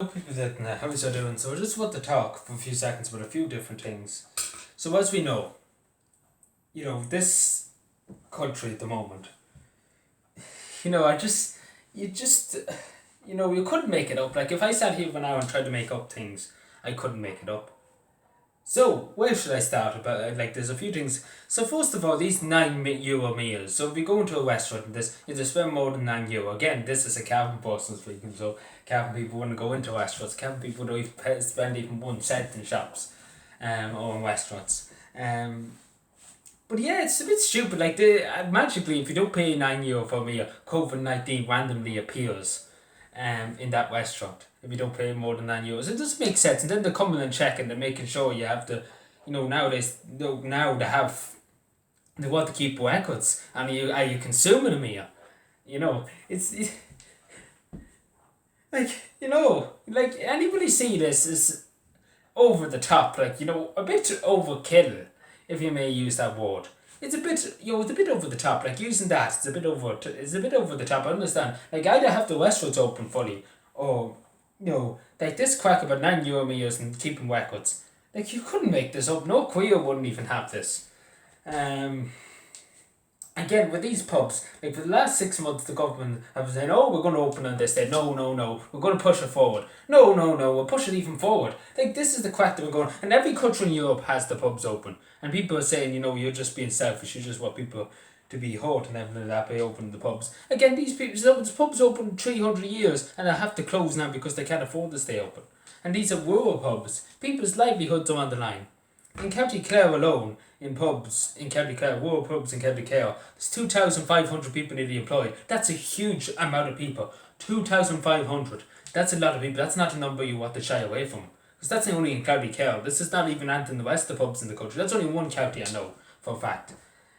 Hello people that how is you doing? So I just want to talk for a few seconds about a few different things. So as we know, this country at the moment, I just you just you couldn't make it up. Like if I sat here for an hour and tried to make up things, I couldn't make it up. So where should I start about like there's a few things. So first of all, these €9 meals. So if you go into a restaurant and this you have to spend more than €9. Again, this is a Cavan person speaking, so Cavan people wouldn't go into restaurants. Cavan people don't even spend even 1 cent in shops, or in restaurants. But yeah, it's a bit stupid. Like magically, if you don't pay €9 for a meal, COVID-19 randomly appears, in that restaurant. If you don't pay more than €9, it doesn't make sense. And then they're coming and checking, they're making sure you have to, nowadays, now they want to keep records. And are you consuming a meal? It's like like anybody see this is over the top, like a bit overkill, if you may use that word. It's a bit, it's a bit over the top. Like using that, it's a bit over the top. I understand. Like either have the restaurants open fully, or like this crack about €9 meals and keeping records. Like you couldn't make this up. No queer wouldn't even have this. Again, with these pubs, like for the last 6 months, the government have been saying, "Oh, we're going to open on this day." No, no, no. We're going to push it forward. No, no, no. We'll push it even forward. Like this is the crack that we're going. And every country in Europe has the pubs open, and people are saying, you're just being selfish. You just want people to be hurt and everything like that by opening the pubs. Again, these people, so the pubs open 300 years, and they have to close now because they can't afford to stay open. And these are rural pubs. People's livelihoods are on the line. In County Clare alone, in pubs in County Clare, rural pubs in County Clare, there's 2,500 people nearly employed. That's a huge amount of people. 2,500. That's a lot of people. That's not a number you want to shy away from. Because that's only in County Clare. This is not even anything the rest of the pubs in the country. That's only one county I know for a fact.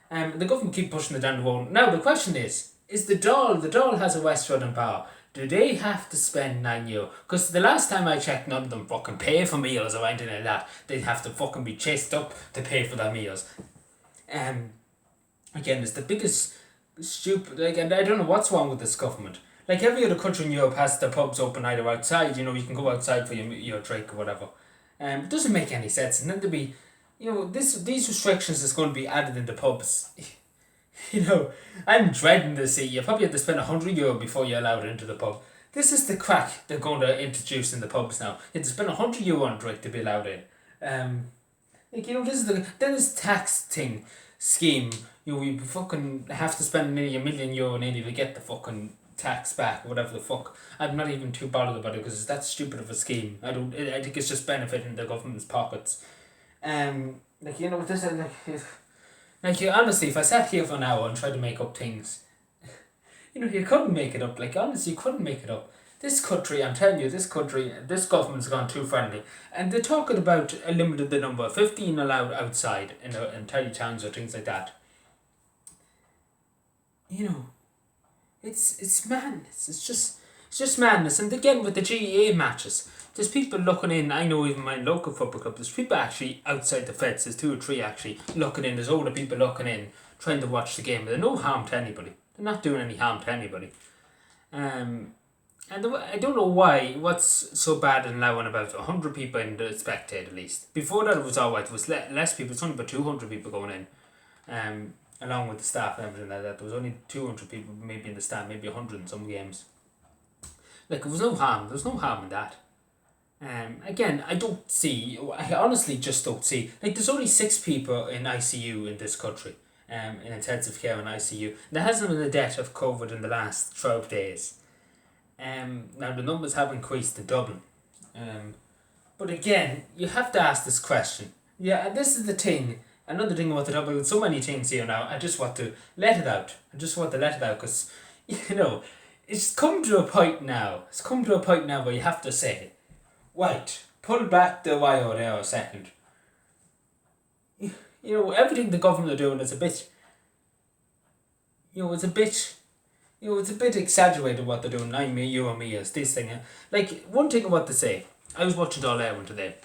The government keep pushing it down the road. Now the question is the Dáil has a restaurant and bar. Do they have to spend €9? Because the last time I checked, none of them fucking pay for meals or anything like that. They'd have to fucking be chased up to pay for their meals. Again, it's the biggest stupid. Like, and I don't know what's wrong with this government. Like every other country in Europe has the pubs open either outside. You can go outside for your drink or whatever. It doesn't make any sense. And then there'll be, these restrictions is going to be added into pubs. I'm dreading to see. You probably have to spend €100 before you're allowed into the pub. This is the crack they're going to introduce in the pubs now. You have to spend €100 on drink to be allowed in. This is then this tax thing scheme. You fucking have to spend nearly €1 million nearly to get the fucking tax back, or whatever the fuck. I'm not even too bothered about it because it's that stupid of a scheme. I think it's just benefiting the government's pockets. This is honestly, if I sat here for an hour and tried to make up things, you couldn't make it up. Like, honestly, you couldn't make it up. This country, I'm telling you, this government's gone too friendly. And they're talking about a limited the number, 15 allowed outside in tiny towns or things like that. It's madness. It's just madness. And again, with the GAA matches, there's people looking in. I know even my local football club, there's people actually outside the fence. There's 2 or 3 actually looking in. There's older people looking in, trying to watch the game. But there's no harm to anybody. They're not doing any harm to anybody. And I don't know why. What's so bad in allowing about 100 people in the spectate at least? Before that it was alright. It was less people. It's only about 200 people going in. Along with the staff and everything like that. There was only 200 people maybe in the stand, maybe 100 in some games. Like, there was no harm. There was no harm in that. Again, I honestly just don't see. Like, there's only 6 people in ICU in this country, in intensive care in ICU. There hasn't been a death of COVID in the last 12 days. Now, the numbers have increased to Dublin. But again, you have to ask this question. Yeah, and this is the thing. Another thing I want to talk about, with so many things here now, I just want to let it out. Because, it's come to a point now. It's come to a point now where you have to say, right, pull back the wire there a second. Everything the government are doing is a bit, it's a bit exaggerated what they're doing. €9 meals, this thing. Like, one thing I want to say, I was watching Dáil Éireann today.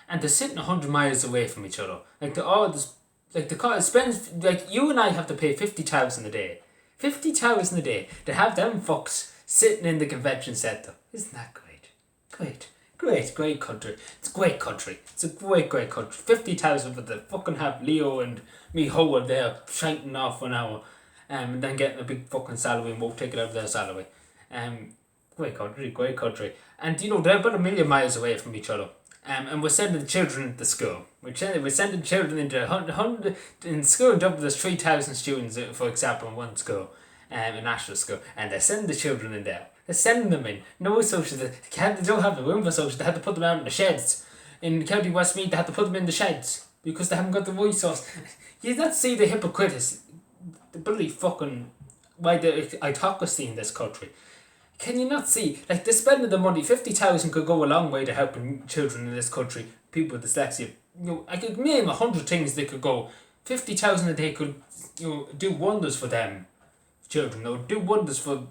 And they're sitting 100 miles away from each other. Like, the car spends, like, you and I have to pay 50,000 a day. 50,000 a day to have them fucks sitting in the convention centre. Isn't that great? Great country. It's a great country. It's a great country. 50,000 for the fucking have Leo and me Howard there shining off an hour, and then getting a big fucking salary and won't take it out of their salary. Great country. And they're about 1,000,000 miles away from each other. And we're sending children to school. We're sending children into 100 in school in Dublin. There's 3,000 students, for example, in one school, a national school, and they're sending the children in there. They're sending them in. No social. They don't have the room for social. They had to put them out in the sheds. In County Westmeath, they had to put them in the sheds because they haven't got the resource. You not see the hypocrites, the bloody fucking why the autocracy in this country. Can you not see, like, they're spending the money? 50,000 could go a long way to helping children in this country, people with dyslexia. I could name 100 things they could go. 50,000 a day could, do wonders for them, children, or do wonders for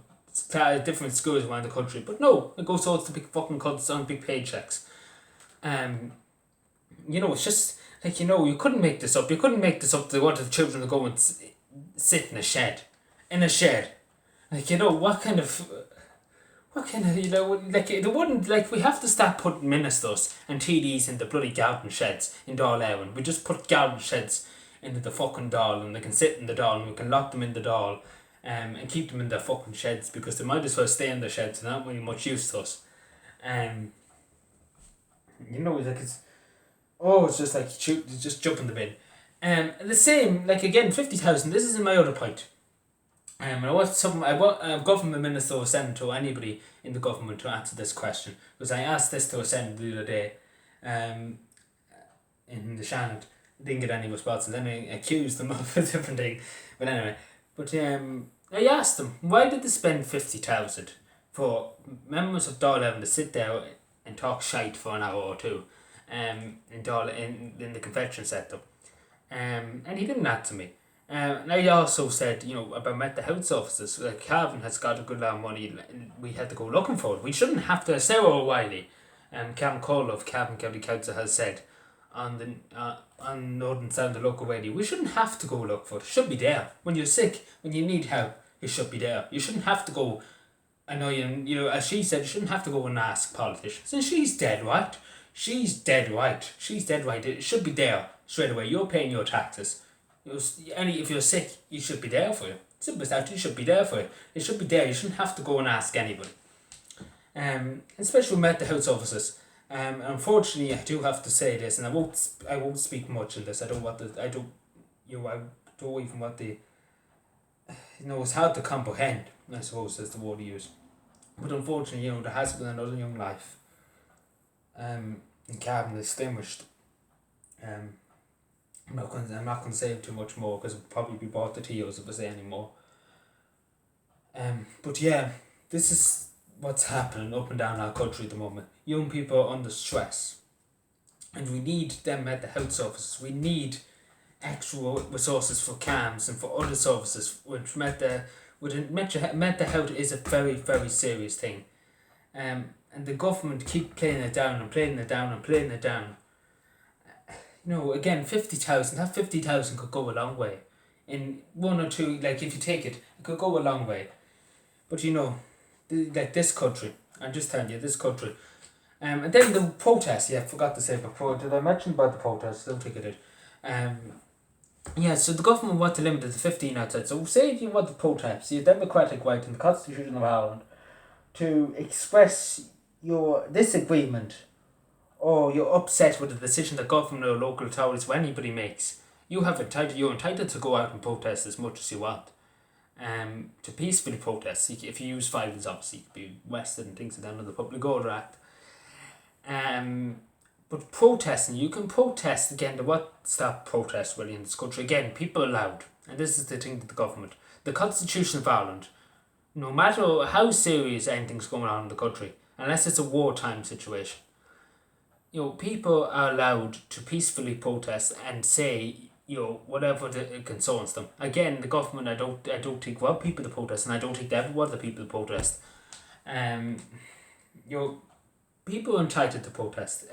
different schools around the country. But no, it goes towards the big fucking cuts on big paychecks. It's just, like, you couldn't make this up. You couldn't make this up. They wanted the children to go and sit in a shed. Like, what kind of, like, it wouldn't, like, we have to start putting ministers and TDs in the bloody garden sheds in Dáil Éireann. We just put garden sheds into the fucking Dáil, and they can sit in the Dáil, and we can lock them in the Dáil, and keep them in their fucking sheds, because they might as well stay in their sheds and not really much use to us. Like, it's just like, just jump in the bin. The same, like, again, 50,000, this is my other point. And I want government minister or senator or anybody in the government to answer this question, because I asked this to a senator the other day, in the Shannon. Didn't get any response, and then I accused them of a different thing. But anyway, I asked them, why did they spend 50,000 for members of Dáil Éireann to sit there and talk shite for an hour or two, in the convention centre, and he didn't answer me. And I also said, about mental health officers, like, Cavan has got a good lot of money, we had to go looking for it. We shouldn't have to. Sarah O'Reilly, Cavan Cole of Cavan County Council has said on Northern Sound, the local radio, we shouldn't have to go look for it. It should be there. When you're sick, when you need help, it should be there. You shouldn't have to go, as she said, you shouldn't have to go and ask politicians. And she's dead right. It should be there straight away. You're paying your taxes. If you're sick, you should be there for you. Simple as that. You should be there for you. It should be there. You shouldn't have to go and ask anybody. Especially with mental health officers. Unfortunately, I do have to say this, and I won't speak much on this. It's hard to comprehend, I suppose, is the word to use. But unfortunately, there has been another young life, in Cavan extinguished. I'm not going to say too much more, because it'll probably be brought to tears if I say any more. But yeah, this is what's happening up and down our country at the moment. Young people are under stress, and we need them mental health officers. We need extra resources for CAMHS and for other services, which mental health is a very, very serious thing. And the government keep playing it down. Again, 50,000, that 50,000 could go a long way. In one or two, like, if you take it could go a long way. But like this country, I'm just telling you, this country. And then the protests, I forgot to say before, did I mention about the protests? I don't think I did. So the government want to limit it to 15 outside. So say if you want the protests, your democratic right in the Constitution of Ireland to express your disagreement or you're upset with the decision that government or local authorities or anybody makes, you're entitled to go out and protest as much as you want. To peacefully protest. If you use violence, obviously, you could be arrested and things like that under the Public Order Act. But protesting, you can protest again. What stop protest really in this country? Again, people are loud, and this is the thing with the government. The Constitution of Ireland, no matter how serious anything's going on in the country, unless it's a wartime situation, people are allowed to peacefully protest and say, whatever concerns them. Again, the government, I don't think want people to protest, and I don't think they ever want the people to protest. People are entitled to protest.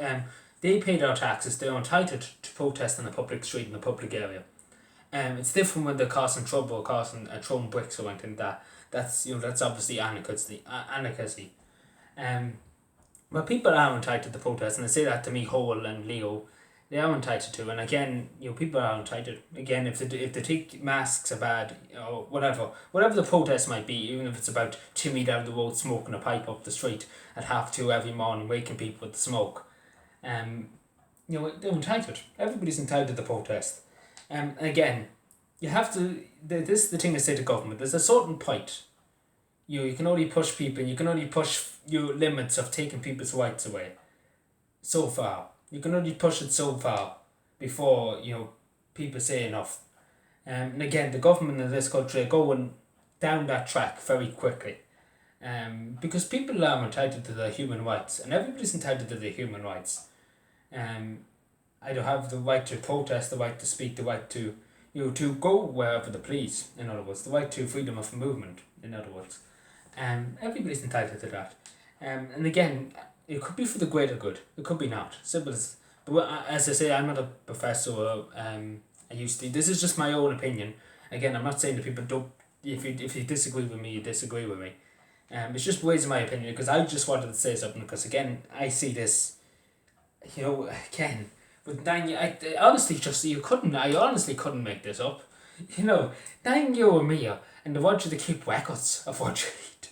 They pay their taxes. They're entitled to protest in the public street, in the public area. It's different when they're causing trouble, throwing bricks or anything. That's that's obviously anarchy. But people are entitled to protest, and they say that to me, Hole and Leo. They are entitled to, and again, people are entitled. Again, if they think masks are bad, or whatever the protest might be, even if it's about Timmy down the road smoking a pipe up the street at 2:30 every morning, waking people with the smoke, they're entitled. Everybody's entitled to protest. And again, you have to. This is the thing I say to government. There's a certain point. You can only push people. You can only push your limits of taking people's rights away. So far, you can only push it so far before people say enough. And again, the government in this country are going down that track very quickly. Because people are entitled to their human rights, and everybody's entitled to their human rights. I don't have the right to protest, the right to speak, the right to to go wherever they please. In other words, the right to freedom of movement. In other words, everybody's entitled to that. And again, it could be for the greater good. It could be not. Simple as. But as I say, I'm not a professor. I used to. This is just my own opinion. Again, I'm not saying that people don't. If you disagree with me, you disagree with me. It's just ways of my opinion, because I just wanted to say something, because again, I see this. Again, with 9 years, I honestly I honestly couldn't make this up. 9 year a meal, and they want you to keep records of what you eat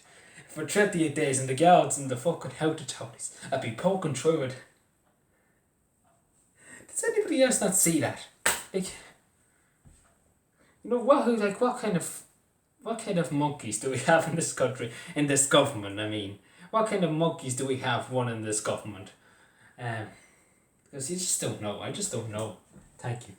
for 38 days, and the girls and the fucking out of townies I'd be poking through it. Does anybody else not see that? What kind of monkeys do we have in this country, in this government? I mean, what kind of monkeys do we have running this government? Because you just don't know. I just don't know. Thank you.